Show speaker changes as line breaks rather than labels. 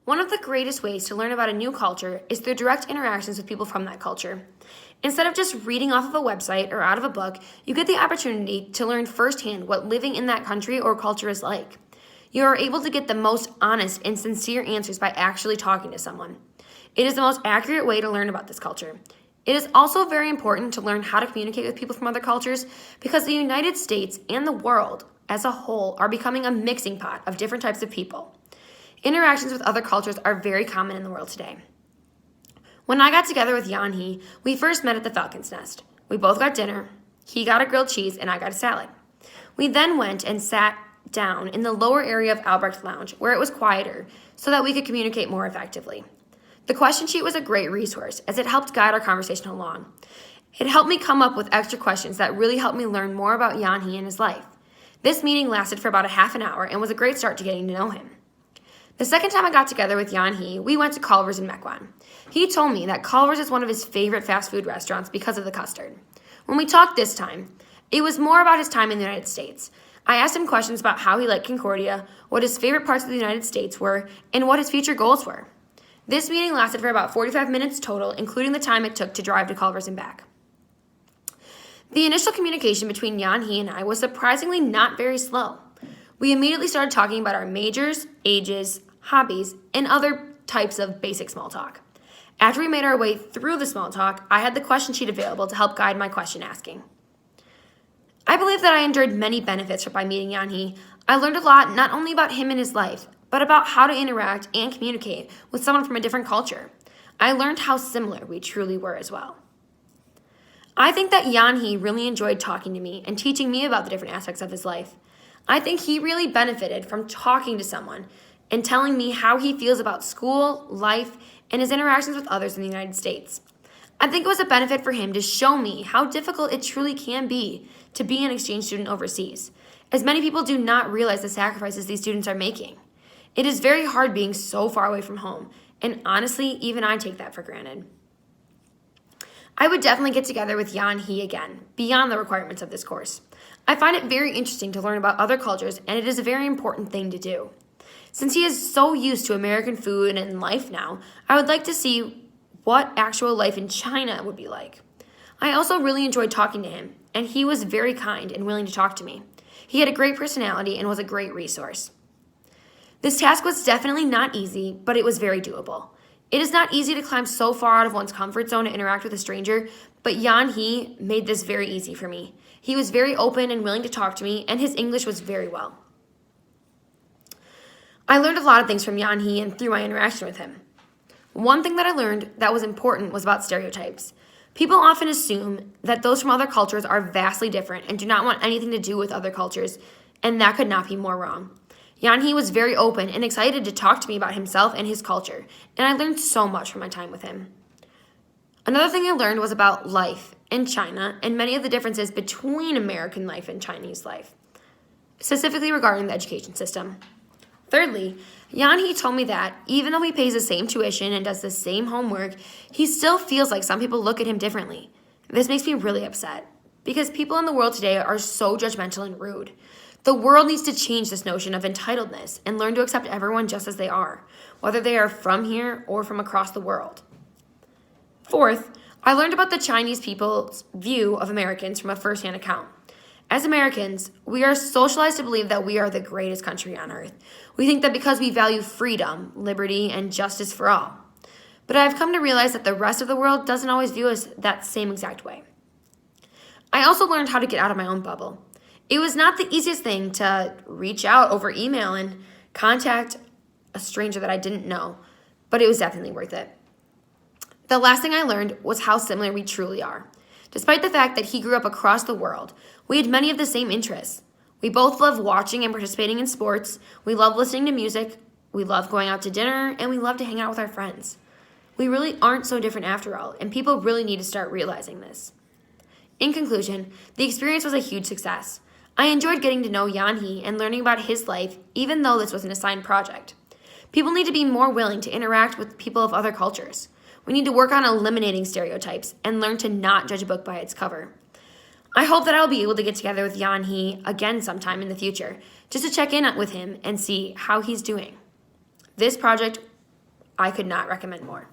One of the greatest ways to learn about a new culture is through direct interactions with people from that culture. Instead of just reading off of a website or out of a book, you get the opportunity to learn firsthand what living in that country or culture is like. You are able to get the most honest and sincere answers by actually talking to someone. It is the most accurate way to learn about this culture. It is also very important to learn how to communicate with people from other cultures because the United States and the world as a whole are becoming a mixing pot of different types of people. Interactions with other cultures are very common in the world today. When I got together with Yan He, we first met at the Falcon's Nest. We both got dinner. He got a grilled cheese and I got a salad. We then went and sat down in the lower area of Albrecht Lounge where it was quieter so that we could communicate more effectively. The question sheet was a great resource as it helped guide our conversation along. It helped me come up with extra questions that really helped me learn more about Yan He and his life. This meeting lasted for about a half an hour and was a great start to getting to know him. The second time I got together with Yan He, we went to Culver's in Mequon. He told me that Culver's is one of his favorite fast food restaurants because of the custard. When we talked this time, it was more about his time in the United States. I asked him questions about how he liked Concordia, what his favorite parts of the United States were, and what his future goals were. This meeting lasted for about 45 minutes total, including the time it took to drive to Culver's and back. The initial communication between Yan He and I was surprisingly not very slow. We immediately started talking about our majors, ages, hobbies, and other types of basic small talk. After we made our way through the small talk, I had the question sheet available to help guide my question asking. I believe that I enjoyed many benefits by meeting Yan He. I learned a lot not only about him and his life, but about how to interact and communicate with someone from a different culture. I learned how similar we truly were as well. I think that Yan He really enjoyed talking to me and teaching me about the different aspects of his life. I think he really benefited from talking to someone and telling me how he feels about school, life, and his interactions with others in the United States. I think it was a benefit for him to show me how difficult it truly can be to be an exchange student overseas, as many people do not realize the sacrifices these students are making. It is very hard being so far away from home, and honestly, even I take that for granted. I would definitely get together with Yan He again, beyond the requirements of this course. I find it very interesting to learn about other cultures, and it is a very important thing to do. Since he is so used to American food and life now, I would like to see what actual life in China would be like. I also really enjoyed talking to him, and he was very kind and willing to talk to me. He had a great personality and was a great resource. This task was definitely not easy, but it was very doable. It is not easy to climb so far out of one's comfort zone to interact with a stranger, but Yan He made this very easy for me. He was very open and willing to talk to me, and his English was very well. I learned a lot of things from Yan He and through my interaction with him. One thing that I learned that was important was about stereotypes. People often assume that those from other cultures are vastly different and do not want anything to do with other cultures, and that could not be more wrong. Yan He was very open and excited to talk to me about himself and his culture, and I learned so much from my time with him. Another thing I learned was about life in China and many of the differences between American life and Chinese life, specifically regarding the education system. Thirdly, Yan He told me that even though he pays the same tuition and does the same homework, he still feels like some people look at him differently. This makes me really upset because people in the world today are so judgmental and rude. The world needs to change this notion of entitledness and learn to accept everyone just as they are, whether they are from here or from across the world. Fourth, I learned about the Chinese people's view of Americans from a first-hand account. As Americans, we are socialized to believe that we are the greatest country on earth. We think that because we value freedom, liberty, and justice for all. But I've come to realize that the rest of the world doesn't always view us that same exact way. I also learned how to get out of my own bubble. It was not the easiest thing to reach out over email and contact a stranger that I didn't know, but it was definitely worth it. The last thing I learned was how similar we truly are. Despite the fact that he grew up across the world, we had many of the same interests. We both love watching and participating in sports, we love listening to music, we love going out to dinner, and we love to hang out with our friends. We really aren't so different after all, and people really need to start realizing this. In conclusion, the experience was a huge success. I enjoyed getting to know Yan He and learning about his life, even though this was an assigned project. People need to be more willing to interact with people of other cultures. We need to work on eliminating stereotypes and learn to not judge a book by its cover. I hope that I'll be able to get together with Yan He again sometime in the future, just to check in with him and see how he's doing. This project I could not recommend more.